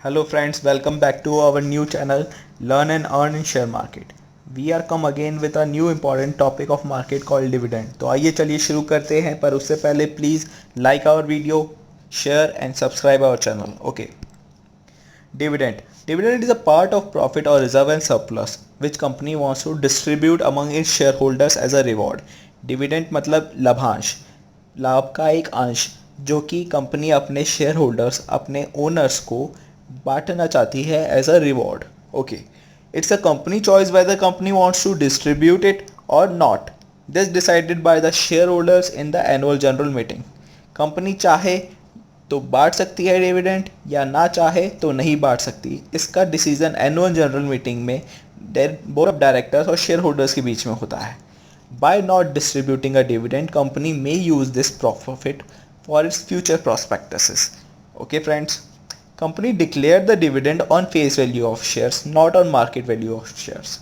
Hello friends, welcome back to our new channel Learn and Earn in Share Market. We are come again with a new important topic of market called dividend. तो आइए चलिए शुरू करते हैं, पर उससे पहले please like our video, share and subscribe our channel. Okay. Dividend. Dividend is a part of profit or reserve and surplus which company wants to distribute among its shareholders as a reward. Dividend मतलब लाभांश, लाभ का एक अंश जो कि company अपने share holders, अपने ओनर्स को बांटना चाहती है as a reward. Okay, it's a company choice whether company wants to distribute it और not. This decided by the share holders in the annual general meeting. Company चाहे तो बांट सकती है डिविडेंड या ना चाहे तो नहीं बांट सकती. इसका डिसीजन एनुअल जनरल मीटिंग में बोर्ड ऑफ डायरेक्टर्स और शेयर होल्डर्स के बीच में होता है. By not distributing a dividend company may use this profit for its future prospectuses. Okay friends, company declare the dividend on face value of shares, not on market value of shares.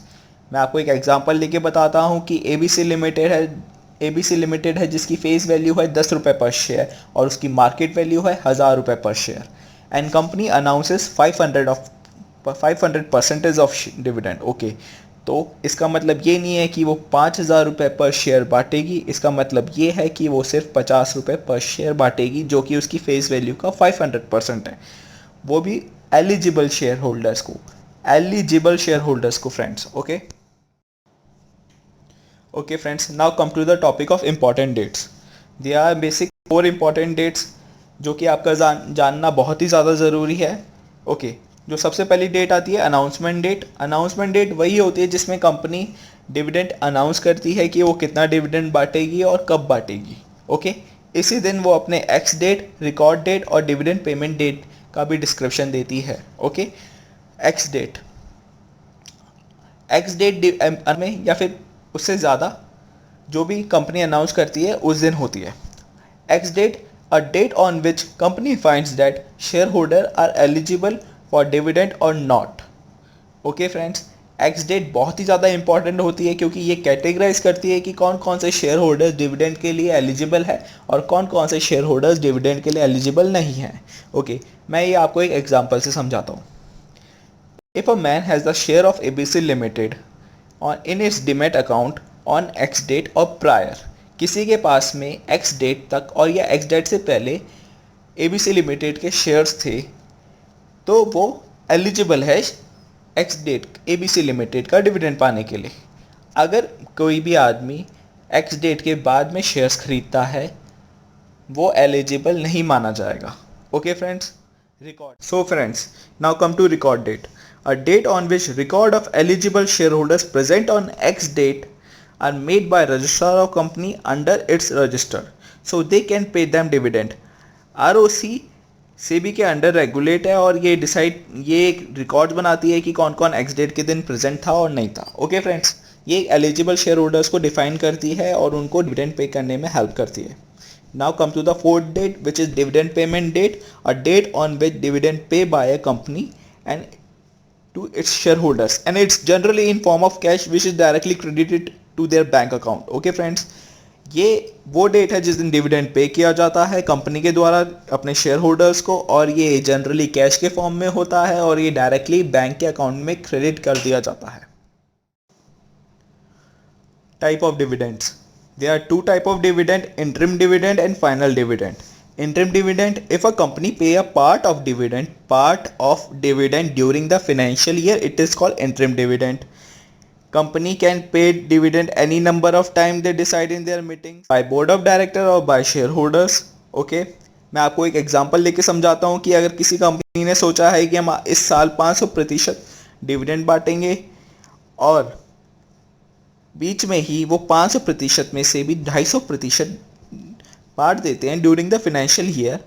मैं आपको एक example लेके बताता हूँ कि ABC limited है जिसकी face value है 10 रुपये पर शेयर और उसकी मार्केट वैल्यू है 1000 रुपये पर share. And company announces 500% of dividend. Okay, तो इसका मतलब ये नहीं है कि वो 5000 रुपये पर शेयर बांटेगी. इसका मतलब ये है कि वो सिर्फ 50 रुपये पर शेयर बांटेगी जो कि उसकी फेस वैल्यू का 500% है. वो भी एलिजिबल शेयर होल्डर्स को friends. Okay okay friends, now come to the topic of important dates. They are basic 4 important dates जो कि आपका जानना बहुत ही ज़्यादा ज़रूरी है. ओके, जो सबसे पहली डेट आती है अनाउंसमेंट डेट. अनाउंसमेंट डेट वही होती है जिसमें कंपनी डिविडेंड अनाउंस करती है कि वो कितना डिविडेंड बांटेगी और कब बांटेगी. ओके, इसी दिन वो अपने एक्स डेट, रिकॉर्ड डेट और डिविडेंड पेमेंट डेट का भी डिस्क्रिप्शन देती है. ओके, एक्स डेट में या फिर उससे ज़्यादा जो भी कंपनी अनाउंस करती है उस दिन होती है. Ex date, a date on which company finds that share holder are eligible for dividend और not. Okay friends, ex date बहुत ही ज़्यादा इंपॉर्टेंट होती है क्योंकि ये कैटेगराइज करती है कि कौन कौन से शेयर होल्डर्स डिविडेंड के लिए एलिजिबल है और कौन कौन से शेयर होल्डर्स डिविडेंड के लिए एलिजिबल नहीं हैं. ओके, मैं ये आपको एक एग्जांपल से समझाता हूँ. If a man has the share of ABC limited in its demat account on ex date और प्रायर, किसी के पास में एक्स डेट तक और या एक्स डेट से पहले एबीसी लिमिटेड के शेयर्स थे, तो वो एलिजिबल है एक्स डेट एबीसी लिमिटेड का डिविडेंड पाने के लिए. अगर कोई भी आदमी एक्स डेट के बाद में शेयर्स खरीदता है वो एलिजिबल नहीं माना जाएगा. Okay friends, record. So friends, now come to record date. A date on which record of eligible shareholders present on X date are made by registrar of company under its register, so they can pay them dividend. ROC SEBI के under regulate है और ये एक record बनाती है कि कौन कौन एक्स डेट के दिन प्रेजेंट था और नहीं था. ओके फ्रेंड्स, ये एलिजिबल शेयर होल्डर्स को डिफाइन करती है और उनको डिविडेंड पे करने में हेल्प करती है. Now come to the fourth date, which is dividend payment date, a date on which dividend pay by a company and to its shareholders, and it's generally in form of cash which is directly credited to their bank account. Okay friends, ये वो date है जिस दिन dividend pay किया जाता है company के द्वारा अपने शेयर होल्डर्स को, और ये जनरली कैश के फॉर्म में होता है और ये डायरेक्टली बैंक के अकाउंट में क्रेडिट कर दिया जाता है. Type of dividends. There are two type of dividend: interim dividend and final dividend. Interim dividend, if a company pay a part of dividend during the financial year, it is called interim dividend. Company can pay dividend any number of time they decide in their meetings by board of director or by shareholders. Okay, मैं आपको एक example लेके समझाता हूँ कि अगर किसी company ने सोचा है कि हम इस साल 500% डिविडेंड बांटेंगे और बीच में ही वो 500% में से भी 250% बांट देते हैं during the financial year,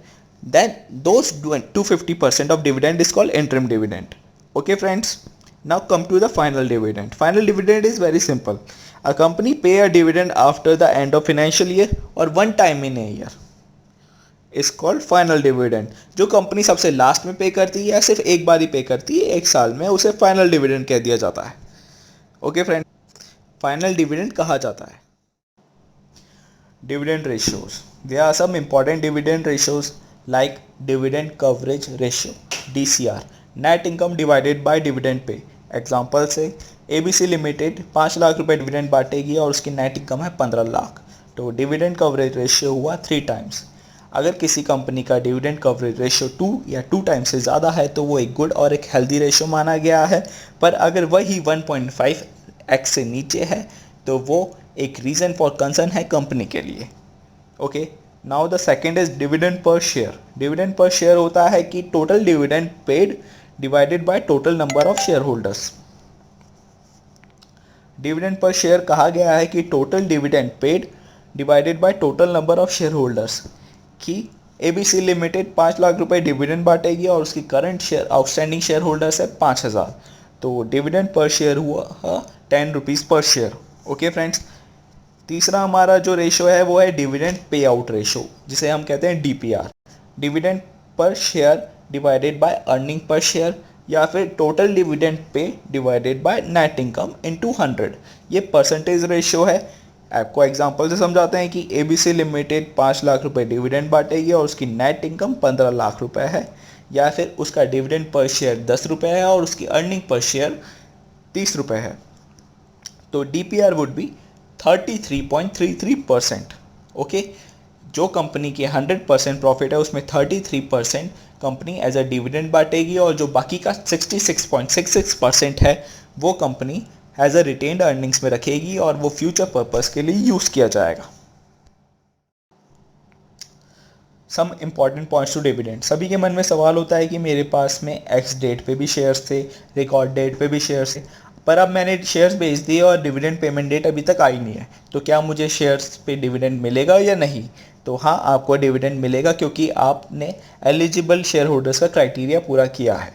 then those 250% of dividend is called interim dividend. Okay friends, now come to the final dividend. Final dividend is very simple. A company pay a dividend after the end of financial year और one time in a year is called final dividend. जो company सबसे last में pay करती है या सिर्फ एक बार ही पे करती है एक साल में, उसे फाइनल डिविडेंड कह दिया जाता है. ओके फ्रेंड, फाइनल डिविडेंड कहा जाता है. Dividend ratios. There are some important dividend ratios like dividend coverage ratio, DCR. Net income divided by dividend pay. Example से ABC लिमिटेड 5 लाख रुपए डिविडेंड बांटेगी और उसकी नेट इनकम है 15 लाख, तो डिविडेंड कवरेज रेशियो हुआ 3 टाइम्स। अगर किसी कंपनी का डिविडेंड कवरेज रेशियो 2 या 2 टाइम्स से ज़्यादा है तो वो एक गुड और एक हेल्दी रेशियो माना गया है, पर अगर वही 1.5x से नीचे है तो वो एक रीज़न फॉर कंसर्न है कंपनी के लिए। Okay, now the second is dividend per share. Dividend per share होता है कि total dividend paid divided by total number of share holders. Dividend per share कहा गया है कि total dividend paid divided by total number of share holders, कि ABC limited 5 lakh रुपए dividend बांटेगी और उसकी current share outstanding share holders है 5000, तो डिविडेंड पर शेयर हुआ 10 रुपीज़ पर शेयर। ओके फ्रेंड्स, तीसरा हमारा जो रेशो है वो है डिविडेंड पे आउट रेशो, जिसे हम कहते हैं DPR। Dividend per share divided by earning per share, या फिर total dividend pay divided by net income into 100। ये परसेंटेज रेशियो है। आपको एग्जांपल से समझाते हैं कि ABC लिमिटेड 5 लाख रुपए डिविडेंड बांटेगी और उसकी नेट इनकम 15 लाख रुपए है, या फिर उसका डिविडेंड पर शेयर 10 रुपये है और उसकी अर्निंग पर शेयर 30 रुपये है, तो DPR वुड बी 33.33%। ओके, जो कंपनी की 100% प्रॉफिट है उसमें 33% कंपनी एज अ डिविडेंड बांटेगी और जो बाकी का 66.66% है वो company as a retained earnings में रखेगी और वो फ्यूचर पर्पस के लिए यूज़ किया जाएगा। Some important points to dividend. सभी के मन में सवाल होता है कि मेरे पास में एक्स डेट पे भी शेयर्स थे, रिकॉर्ड डेट पे भी शेयर्स थे, पर अब मैंने शेयर्स बेच दिए और डिविडेंड पेमेंट डेट अभी तक आई नहीं है, तो क्या मुझे शेयर्स पे डिविडेंड मिलेगा या नहीं? तो हाँ, आपको डिविडेंड मिलेगा क्योंकि आपने एलिजिबल शेयर होल्डर्स का क्राइटेरिया पूरा किया है।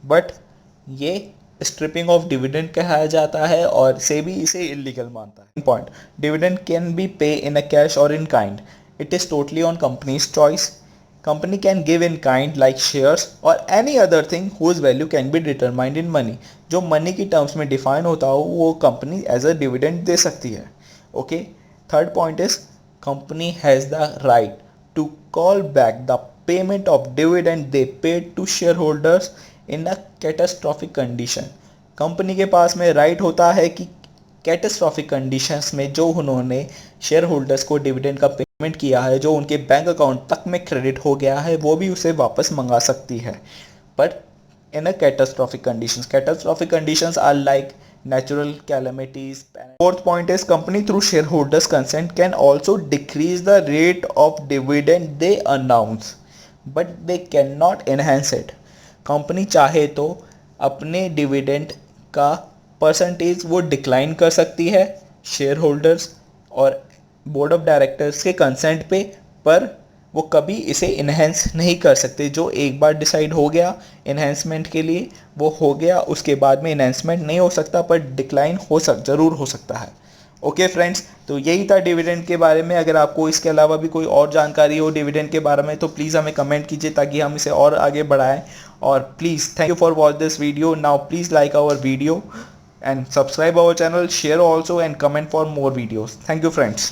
बट ये स्ट्रिपिंग ऑफ डिविडेंड कहा जाता है और सेबी इसे इलीगल मानता है। पॉइंट, डिविडेंड कैन बी पे इन अ कैश और in kind. It is totally on company's choice. Company can give in kind like shares or any other thing whose value can be determined in money. जो money की terms में define होता हो वो company as a dividend दे सकती है। Okay. Third point is company has the right to call back the payment of dividend they paid to shareholders in a catastrophic condition. Company के पास में right होता है कि कैटास्ट्रॉफिक कंडीशंस में जो उन्होंने शेयर होल्डर्स को डिविडेंड का पेमेंट किया है, जो उनके बैंक अकाउंट तक में क्रेडिट हो गया है, वो भी उसे वापस मंगा सकती है। But in a catastrophic conditions are like natural calamities. Fourth point is company through shareholders consent can also decrease the rate of dividend they announce, but they cannot enhance it. Company चाहे तो अपने dividend का percentage वो decline कर सकती है share holders और board of directors के कंसेंट पे, पर वो कभी इसे इन्हेंस नहीं कर सकते। जो एक बार डिसाइड हो गया इन्हेंसमेंट के लिए वो हो गया, उसके बाद में इन्हेंसमेंट नहीं हो सकता, पर डिक्लाइन ज़रूर हो सकता है। ओके फ्रेंड्स, तो यही था डिविडेंड के बारे में। अगर आपको इसके अलावा भी कोई और जानकारी हो डिविडेंड के बारे में तो प्लीज़ हमें कमेंट कीजिए ताकि हम इसे और आगे बढ़ाएं। और please thank you for watch this video. Now please like our video and subscribe our channel, share also and comment for more videos. Thank you friends.